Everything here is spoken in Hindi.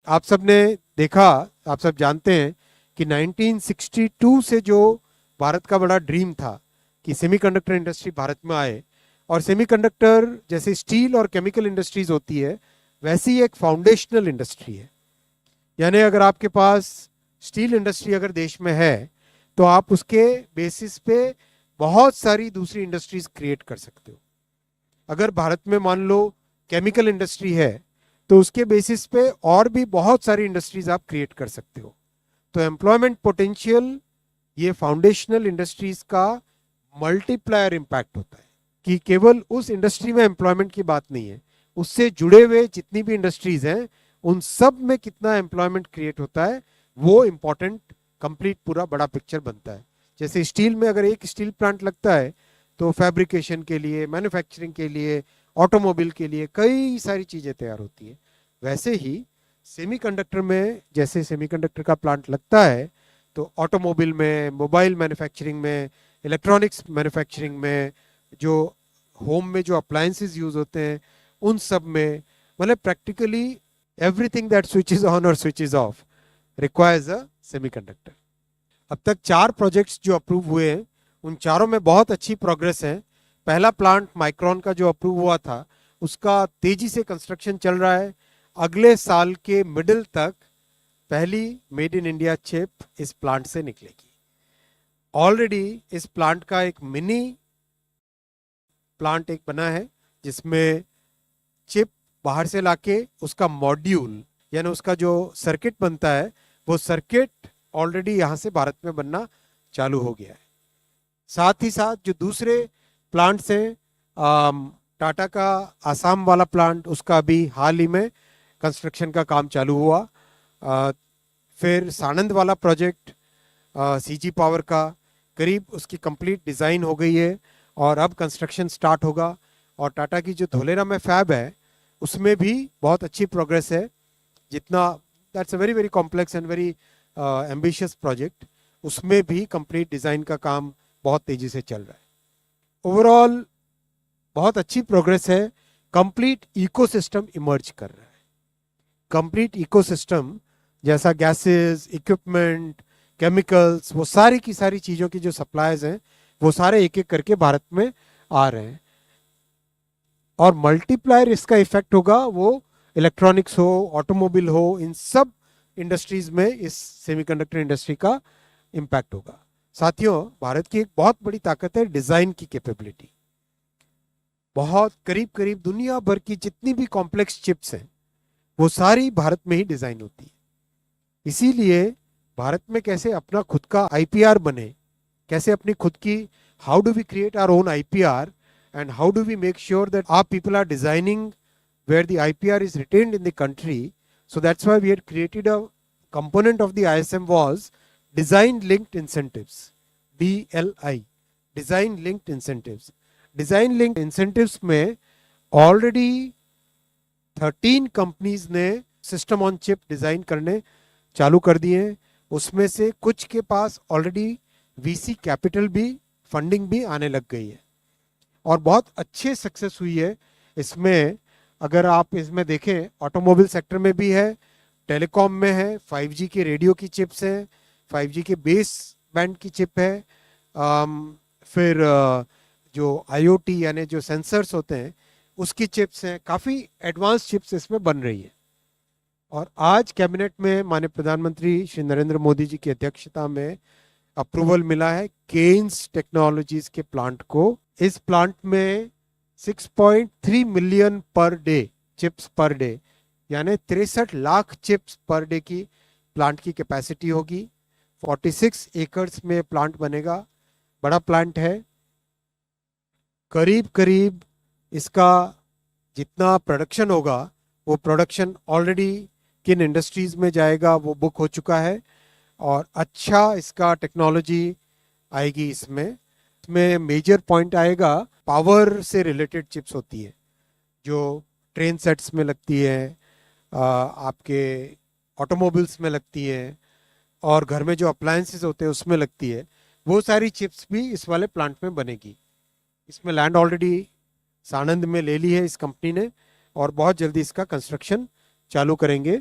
आप सब ने देखा, आप सब जानते हैं कि 1962 से जो भारत का बड़ा ड्रीम था कि सेमीकंडक्टर इंडस्ट्री भारत में आए, और सेमीकंडक्टर जैसे स्टील और केमिकल इंडस्ट्रीज होती है वैसी ही एक फाउंडेशनल इंडस्ट्री है। यानी अगर आपके पास स्टील इंडस्ट्री अगर देश में है तो आप उसके बेसिस पे बहुत सारी दूसरी इंडस्ट्रीज क्रिएट कर सकते हो। अगर भारत में मान लो केमिकल इंडस्ट्री है तो उसके बेसिस पे और भी बहुत सारी इंडस्ट्रीज आप क्रिएट कर सकते हो। तो एम्प्लॉयमेंट पोटेंशियल ये फाउंडेशनल इंडस्ट्रीज का मल्टीप्लायर इंपैक्ट होता है कि केवल उस इंडस्ट्री में एम्प्लॉयमेंट की बात नहीं है, उससे जुड़े हुए जितनी भी इंडस्ट्रीज हैं उन सब में कितना एम्प्लॉयमेंट क्रिएट होता है, वो इंपॉर्टेंट कंप्लीट पूरा बड़ा पिक्चर बनता है। जैसे स्टील में अगर एक स्टील प्लांट लगता है तो फैब्रिकेशन के लिए, मैन्युफैक्चरिंग के लिए, ऑटोमोबाइल के लिए कई सारी चीज़ें तैयार होती हैं। वैसे ही सेमीकंडक्टर में जैसे सेमीकंडक्टर का प्लांट लगता है तो ऑटोमोबाइल में, मोबाइल मैन्युफैक्चरिंग में, इलेक्ट्रॉनिक्स मैन्युफैक्चरिंग में, जो होम में जो अप्लायंसेस यूज होते हैं उन सब में, मतलब practically everything that switches on और switches off requires a semiconductor. अब तक 4 प्रोजेक्ट्स जो अप्रूव हुए हैं उन चारों में बहुत अच्छी प्रोग्रेस है। पहला प्लांट माइक्रोन का जो अप्रूव हुआ था उसका तेजी से कंस्ट्रक्शन चल रहा है। अगले साल के मिडिल तक पहली मेड इन इंडिया चिप इस प्लांट से निकलेगी। ऑलरेडी इस प्लांट का एक मिनी प्लांट एक बना है जिसमें चिप बाहर से लाके उसका मॉड्यूल यानी उसका जो सर्किट बनता है वो सर्किट ऑलरेडी यहाँ से भारत में बनना चालू हो गया है। साथ ही साथ जो दूसरे प्लांट्स हैं, टाटा का आसाम वाला प्लांट, उसका भी हाल ही में कंस्ट्रक्शन का काम चालू हुआ। फिर सानंद वाला प्रोजेक्ट सीजी पावर का करीब उसकी कंप्लीट डिज़ाइन हो गई है और अब कंस्ट्रक्शन स्टार्ट होगा। और टाटा की जो धोलेरा में फैब है उसमें भी बहुत अच्छी प्रोग्रेस है। जितना that's a very very complex and very ambitious project, उसमें भी कंप्लीट डिज़ाइन का काम बहुत तेज़ी से चल रहा है। ओवरऑल बहुत अच्छी प्रोग्रेस है। कंप्लीट इकोसिस्टम इमर्ज कर रहा है। कंप्लीट इकोसिस्टम जैसा गैसेस, इक्विपमेंट, केमिकल्स, वो सारी की सारी चीज़ों की जो सप्लाईज हैं वो सारे एक एक करके भारत में आ रहे हैं। और मल्टीप्लायर इसका इफेक्ट होगा वो इलेक्ट्रॉनिक्स हो, ऑटोमोबाइल हो, इन सब इंडस्ट्रीज में इस सेमीकंडक्टर इंडस्ट्री का इम्पैक्ट होगा। साथियों, भारत की एक बहुत बड़ी ताकत है डिजाइन की कैपेबिलिटी। बहुत करीब करीब दुनिया भर की जितनी भी कॉम्प्लेक्स चिप्स हैं वो सारी भारत में ही डिजाइन होती है। इसीलिए भारत में कैसे अपना खुद का आईपीआर बने, कैसे अपनी खुद की, how do we create our own IPR and how do we make sure that our people are designing where the IPR is retained in the country. So that's why we had created a component of the ISM was design linked incentives, DLI, design linked incentives. Design linked incentives में already 13 कंपनीज ने सिस्टम ऑन चिप डिजाइन करने चालू कर दिए हैं। उसमें से कुछ के पास ऑलरेडी वीसी कैपिटल भी, फंडिंग भी आने लग गई है और बहुत अच्छे सक्सेस हुई है इसमें। अगर आप इसमें देखें, ऑटोमोबाइल सेक्टर में भी है, टेलीकॉम में है, 5G के रेडियो की चिप्स हैं, 5G के बेस बैंड की चिप है, फिर जो IoT यानी जो सेंसर्स होते हैं उसकी चिप्स हैं। काफ़ी एडवांस चिप्स इसमें बन रही है। और आज कैबिनेट में माननीय प्रधानमंत्री श्री नरेंद्र मोदी जी की अध्यक्षता में अप्रूवल मिला है केन्स टेक्नोलॉजीज के प्लांट को। इस प्लांट में 6.3 million per day chips per day यानी 63 लाख चिप्स पर डे की प्लांट की कैपेसिटी होगी। 46 एकर्स में प्लांट बनेगा, बड़ा प्लांट है। करीब करीब इसका जितना प्रोडक्शन होगा वो प्रोडक्शन ऑलरेडी किन इंडस्ट्रीज में जाएगा वो बुक हो चुका है और अच्छा इसका टेक्नोलॉजी आएगी। इसमें मेजर पॉइंट आएगा पावर से रिलेटेड चिप्स होती है जो ट्रेन सेट्स में लगती है, आपके ऑटोमोबाइल्स में लगती है और घर में जो अप्लायंसेस होते हैं उसमें लगती है। वो सारी चिप्स भी इस वाले प्लांट में बनेगी। इसमें लैंड ऑलरेडी सानंद में ले ली है इस कंपनी ने और बहुत जल्दी इसका कंस्ट्रक्शन चालू करेंगे।